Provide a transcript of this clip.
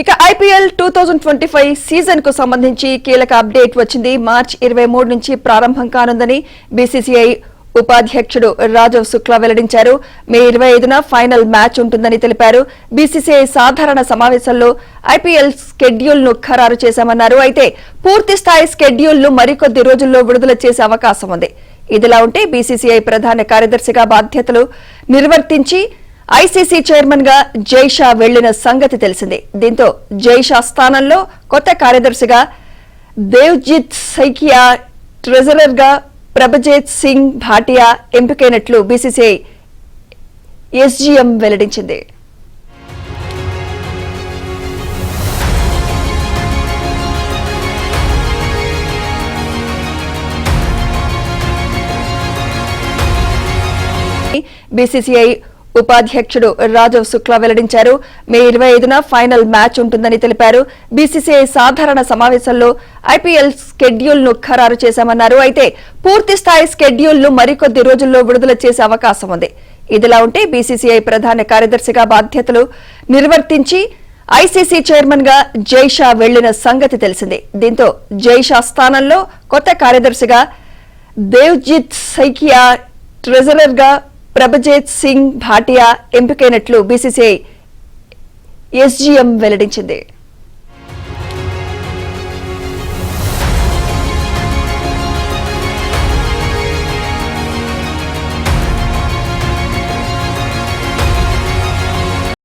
ఇక IPL 2025 season కు సంబంధించి కీలక అప్డేట్ వచ్చింది. మార్చి 23 నుంచి ప్రారంభం కానుందని బీసీసీఐ ఉపాధ్యక్షుడు రాజీవ్ శుక్లా వెల్లడించారు. మే 25న ఫైనల్ మ్యాచ్ ఉంటుందని తెలిపారు. బీసీసీఐ సాధారణ సమావేశంలో ఐపీఎల్ స్కెడ్యూల్ ను ఖరారు చేశామన్నారు. అయితే పూర్తి స్థాయి స్కెడ్యూల్ ను మరికొద్ది రోజుల్లో విడుదల చేసే అవకాశం ఉంది. ఇదిలా ఉంటే బీసీసీఐ ప్రధాన కార్యదర్శిగా బాధ్యతలు నిర్వర్తించి ఐసీసీ చైర్మన్ గా జైషా వెళ్లిన సంగతి తెలిసిందే. దీంతో జైషా స్థానంలో కొత్త కార్యదర్శిగా దేవ్జిత్ సైకియా, ట్రెజరర్ గా ప్రభజిత్ సింగ్ భాటియా ఎంపికైనట్లు బీసీసీఐ ఎస్జీఎం వెల్లడించింది. బీసీసీఐ ఉపాధ్యక్షుడు రాజీవ్ శుక్లా వెల్లడించారు. మే 25న ఫైనల్ మ్యాచ్ ఉంటుందని తెలిపారు. బీసీసీఐ సాధారణ సమావేశంలో ఐపీఎల్ స్కెడ్యూల్ ను ఖరారు చేశామన్నారు. అయితే పూర్తి స్థాయి స్కెడ్యూల్ ను మరికొద్ది రోజుల్లో విడుదల చేసే అవకాశం ఉంది. ఇదిలా ఉంటే బీసీసీఐ ప్రధాన కార్యదర్శిగా బాధ్యతలు నిర్వర్తించి ఐసీసీ చైర్మన్ గా జైషా వెళ్లిన సంగతి తెలిసిందే. దీంతో జైషా స్థానంలో కొత్త కార్యదర్శిగా దేవ్జిత్ సైకియా, ట్రెజరర్ గా ప్రభజిత్ సింగ్ భాటియా ఎంపికైనట్లు బీసీసీఐ ఎస్జీఎం వెల్లడించింది.